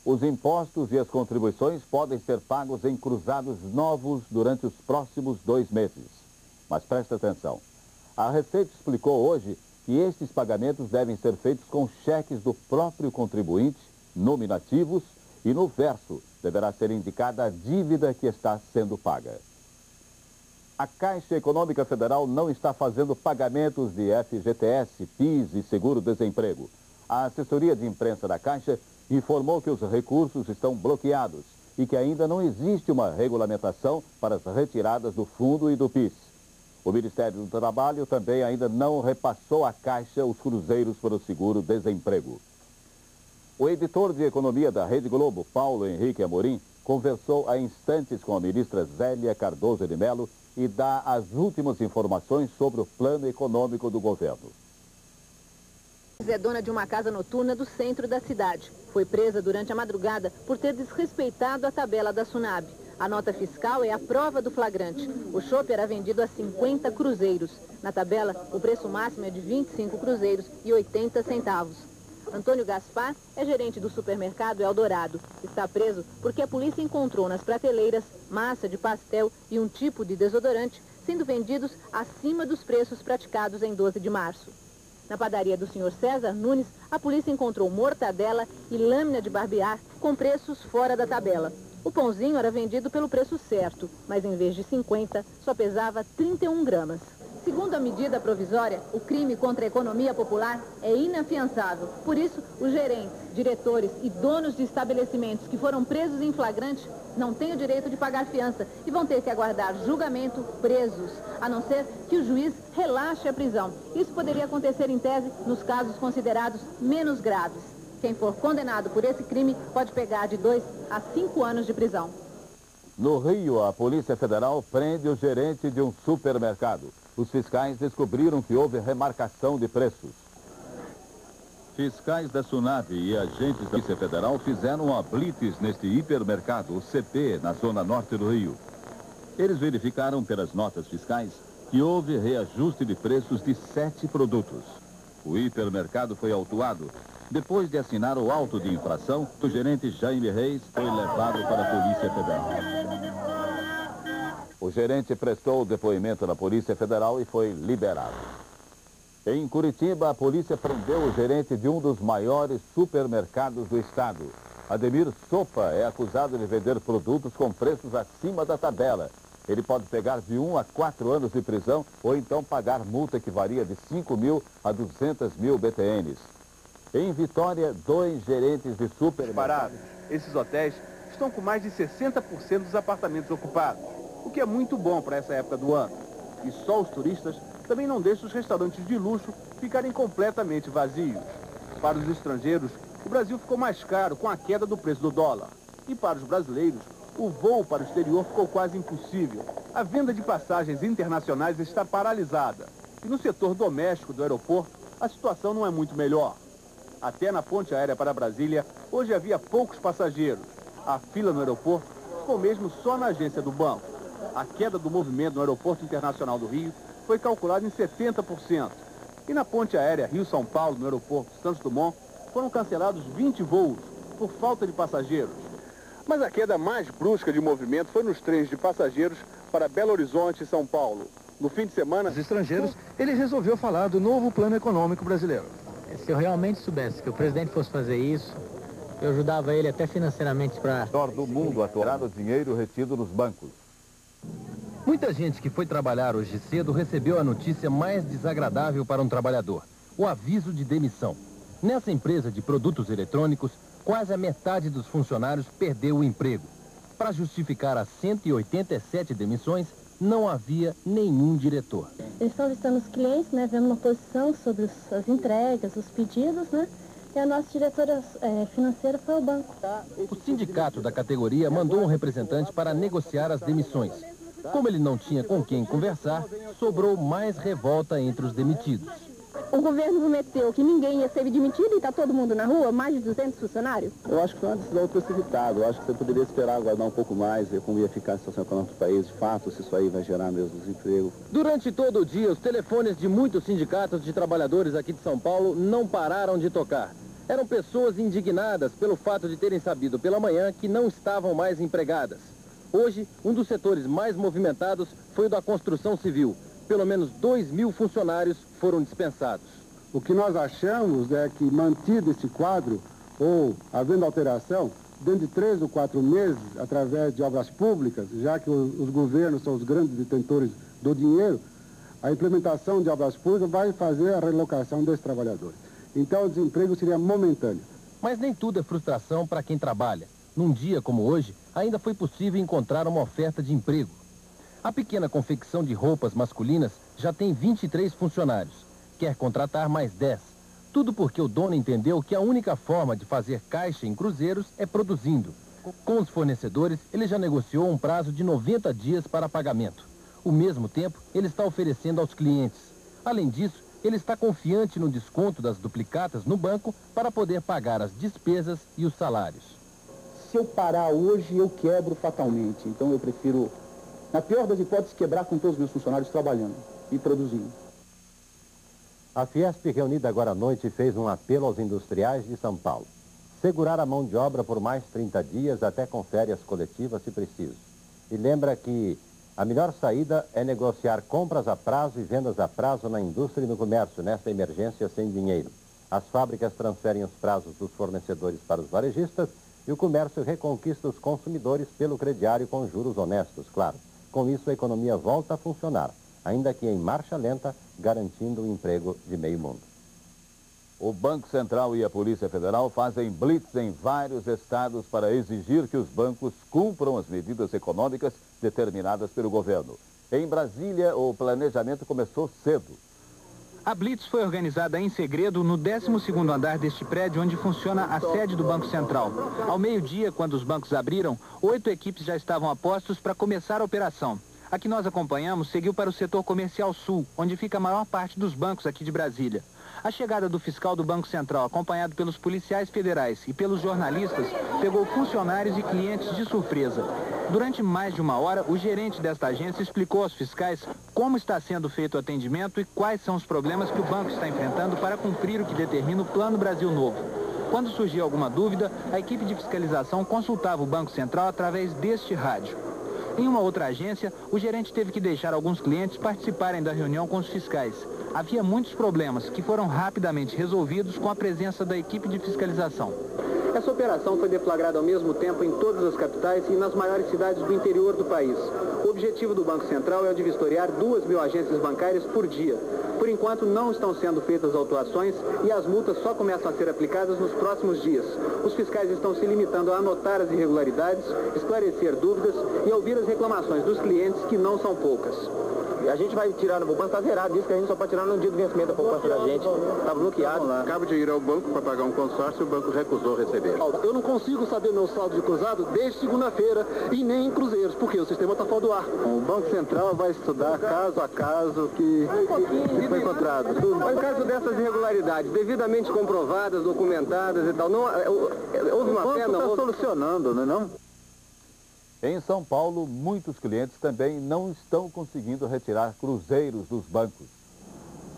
Os impostos e as contribuições podem ser pagos em cruzados novos durante os próximos 2 meses. Mas presta atenção. A Receita explicou hoje que estes pagamentos devem ser feitos com cheques do próprio contribuinte, nominativos, e no verso deverá ser indicada a dívida que está sendo paga. A Caixa Econômica Federal não está fazendo pagamentos de FGTS, PIS e seguro-desemprego. A assessoria de imprensa da Caixa informou que os recursos estão bloqueados e que ainda não existe uma regulamentação para as retiradas do fundo e do PIS. O Ministério do Trabalho também ainda não repassou à Caixa os cruzeiros para o seguro-desemprego. O editor de Economia da Rede Globo, Paulo Henrique Amorim, conversou há instantes com a ministra Zélia Cardoso de Mello e dá as últimas informações sobre o plano econômico do governo. É dona de uma casa noturna do centro da cidade. Foi presa durante a madrugada por ter desrespeitado a tabela da Sunab. A nota fiscal é a prova do flagrante. O chopp era vendido a 50 cruzeiros. Na tabela, o preço máximo é de 25 cruzeiros e 80 centavos. Antônio Gaspar é gerente do supermercado Eldorado. Está preso porque a polícia encontrou nas prateleiras massa de pastel e um tipo de desodorante sendo vendidos acima dos preços praticados em 12 de março. Na padaria do Sr. César Nunes, a polícia encontrou mortadela e lâmina de barbear com preços fora da tabela. O pãozinho era vendido pelo preço certo, mas em vez de 50, só pesava 31 gramas. Segundo a medida provisória, o crime contra a economia popular é inafiançável. Por isso, os gerentes, diretores e donos de estabelecimentos que foram presos em flagrante não têm o direito de pagar fiança e vão ter que aguardar julgamento presos, a não ser que o juiz relaxe a prisão. Isso poderia acontecer, em tese, nos casos considerados menos graves. Quem for condenado por esse crime pode pegar de 2 a 5 anos de prisão. No Rio, a Polícia Federal prende o gerente de um supermercado. Os fiscais descobriram que houve remarcação de preços. Fiscais da Sunab e agentes da Polícia Federal fizeram uma blitz neste hipermercado, o CP, na zona norte do Rio. Eles verificaram pelas notas fiscais que houve reajuste de preços de 7 produtos. O hipermercado foi autuado. Depois de assinar o auto de infração, o gerente Jaime Reis foi levado para a Polícia Federal. O gerente prestou o depoimento na Polícia Federal e foi liberado. Em Curitiba, a polícia prendeu o gerente de um dos maiores supermercados do estado. Ademir Sopa é acusado de vender produtos com preços acima da tabela. Ele pode pegar de 1 a 4 anos de prisão ou então pagar multa que varia de 5 mil a 200 mil BTNs. Em Vitória, 2 gerentes de supermercados. Esses hotéis estão com mais de 60% dos apartamentos ocupados, o que é muito bom para essa época do ano. E só os turistas também não deixam os restaurantes de luxo ficarem completamente vazios. Para os estrangeiros, o Brasil ficou mais caro com a queda do preço do dólar. E para os brasileiros, o voo para o exterior ficou quase impossível. A venda de passagens internacionais está paralisada. E no setor doméstico do aeroporto, a situação não é muito melhor. Até na ponte aérea para Brasília, hoje havia poucos passageiros. A fila no aeroporto ficou mesmo só na agência do banco. A queda do movimento no Aeroporto Internacional do Rio foi calculada em 70%. E na ponte aérea Rio-São Paulo, no aeroporto Santos Dumont, foram cancelados 20 voos por falta de passageiros. Mas a queda mais brusca de movimento foi nos trens de passageiros para Belo Horizonte e São Paulo. No fim de semana, os estrangeiros, ele resolveu falar do novo plano econômico brasileiro. Se eu realmente soubesse que o presidente fosse fazer isso, eu ajudava ele até financeiramente para... Do mundo atuar o dinheiro retido nos bancos. Muita gente que foi trabalhar hoje cedo recebeu a notícia mais desagradável para um trabalhador, o aviso de demissão. Nessa empresa de produtos eletrônicos, quase a metade dos funcionários perdeu o emprego. Para justificar as 187 demissões, não havia nenhum diretor. Eles estão visitando os clientes, né, vendo uma posição sobre as entregas, os pedidos, né? E a nossa diretora financeira foi ao banco. O sindicato da categoria mandou um representante para negociar as demissões. Como ele não tinha com quem conversar, sobrou mais revolta entre os demitidos. O governo prometeu que ninguém ia ser demitido e está todo mundo na rua, mais de 200 funcionários? eu acho que foi uma decisão precipitada. Eu acho que você poderia esperar aguardar um pouco mais, ver como ia ficar a situação econômica do país, de fato, se isso aí vai gerar mesmo desemprego. Durante todo o dia, os telefones de muitos sindicatos de trabalhadores aqui de São Paulo não pararam de tocar. Eram pessoas indignadas pelo fato de terem sabido pela manhã que não estavam mais empregadas. Hoje, um dos setores mais movimentados foi o da construção civil. Pelo menos 2.000 funcionários foram dispensados. O que nós achamos é que, mantido esse quadro, ou havendo alteração, dentro de 3 ou 4 meses, através de obras públicas, já que os governos são os grandes detentores do dinheiro, a implementação de obras públicas vai fazer a relocação desses trabalhadores. Então, o desemprego seria momentâneo. Mas nem tudo é frustração para quem trabalha. Num dia como hoje, ainda foi possível encontrar uma oferta de emprego. A pequena confecção de roupas masculinas já tem 23 funcionários. Quer contratar mais 10. Tudo porque o dono entendeu que a única forma de fazer caixa em cruzeiros é produzindo. Com os fornecedores, ele já negociou um prazo de 90 dias para pagamento. O mesmo tempo, ele está oferecendo aos clientes. Além disso, ele está confiante no desconto das duplicatas no banco para poder pagar as despesas e os salários. Se eu parar hoje, eu quebro fatalmente. Então eu prefiro, na pior das hipóteses, quebrar com todos os meus funcionários trabalhando e produzindo. A Fiesp, reunida agora à noite, fez um apelo aos industriais de São Paulo. Segurar a mão de obra por mais 30 dias, até com férias coletivas, se preciso. E lembra que a melhor saída é negociar compras a prazo e vendas a prazo na indústria e no comércio, nesta emergência sem dinheiro. As fábricas transferem os prazos dos fornecedores para os varejistas e o comércio reconquista os consumidores pelo crediário com juros honestos, claro. Com isso, a economia volta a funcionar, ainda que em marcha lenta, garantindo o emprego de meio mundo. O Banco Central e a Polícia Federal fazem blitz em vários estados para exigir que os bancos cumpram as medidas econômicas determinadas pelo governo. Em Brasília, o planejamento começou cedo. A blitz foi organizada em segredo no 12º andar deste prédio, onde funciona a sede do Banco Central. Ao meio-dia, quando os bancos abriram, 8 equipes já estavam a postos para começar a operação. A que nós acompanhamos seguiu para o setor comercial sul, onde fica a maior parte dos bancos aqui de Brasília. A chegada do fiscal do Banco Central, acompanhado pelos policiais federais e pelos jornalistas, pegou funcionários e clientes de surpresa. Durante mais de uma hora, o gerente desta agência explicou aos fiscais como está sendo feito o atendimento e quais são os problemas que o banco está enfrentando para cumprir o que determina o Plano Brasil Novo. Quando surgia alguma dúvida, a equipe de fiscalização consultava o Banco Central através deste rádio. Em uma outra agência, o gerente teve que deixar alguns clientes participarem da reunião com os fiscais. Havia muitos problemas que foram rapidamente resolvidos com a presença da equipe de fiscalização. Essa operação foi deflagrada ao mesmo tempo em todas as capitais e nas maiores cidades do interior do país. O objetivo do Banco Central é o de vistoriar 2.000 agências bancárias por dia. Por enquanto, não estão sendo feitas autuações e as multas só começam a ser aplicadas nos próximos dias. Os fiscais estão se limitando a anotar as irregularidades, esclarecer dúvidas e ouvir as reclamações dos clientes, que não são poucas. A gente vai tirar na poupança, está zerado, diz que a gente só pode tirar no dia do vencimento da poupança da gente, está bloqueado lá. Acabo de ir ao banco para pagar um consórcio e o banco recusou receber. Eu não consigo saber meu saldo de cruzado desde segunda-feira e nem em cruzeiros, porque o sistema está fora do ar. O Banco Central vai estudar caso a caso que foi encontrado. Em caso dessas irregularidades, devidamente comprovadas, documentadas e tal, não, houve uma fé, não? Está solucionando, não é não? Em São Paulo, muitos clientes também não estão conseguindo retirar cruzeiros dos bancos.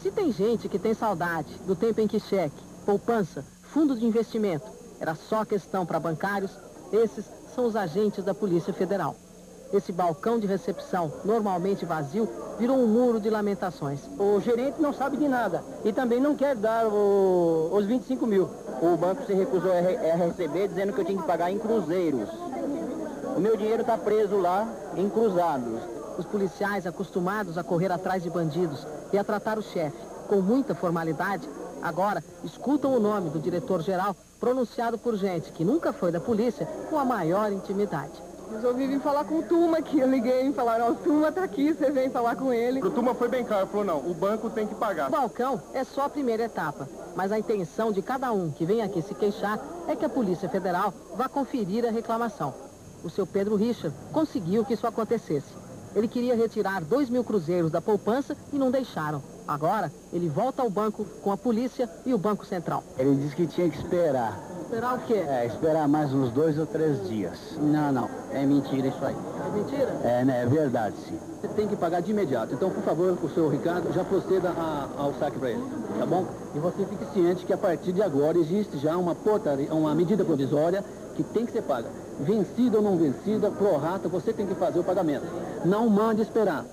Se tem gente que tem saudade do tempo em que cheque, poupança, fundo de investimento era só questão para bancários, esses são os agentes da Polícia Federal. Esse balcão de recepção, normalmente vazio, virou um muro de lamentações. O gerente não sabe de nada e também não quer dar os 25 mil. O banco se recusou a receber, dizendo que eu tinha que pagar em cruzeiros. O meu dinheiro está preso lá em cruzados. Os policiais, acostumados a correr atrás de bandidos e a tratar o chefe com muita formalidade, agora escutam o nome do diretor-geral pronunciado por gente que nunca foi da polícia com a maior intimidade. Resolvi vir falar com o Tuma aqui, eu liguei e falaram, o Tuma está aqui, você vem falar com ele. O Tuma foi bem claro, falou, não, o banco tem que pagar. O balcão é só a primeira etapa, mas a intenção de cada um que vem aqui se queixar é que a Polícia Federal vá conferir a reclamação. O seu Pedro Richard conseguiu que isso acontecesse. Ele queria retirar 2.000 cruzeiros da poupança e não deixaram. Agora, ele volta ao banco com a polícia e o Banco Central. Ele disse que tinha que esperar. Esperar o quê? Esperar mais uns 2 ou 3 dias. Não, é mentira isso aí. É mentira? É verdade, sim. Você tem que pagar de imediato. Então, por favor, o senhor Ricardo, já proceda ao saque para ele, tá bom? E você fique ciente que a partir de agora existe já uma portaria, uma medida provisória que tem que ser paga. Vencida ou não vencida, pro rata, você tem que fazer o pagamento. Não mande esperar.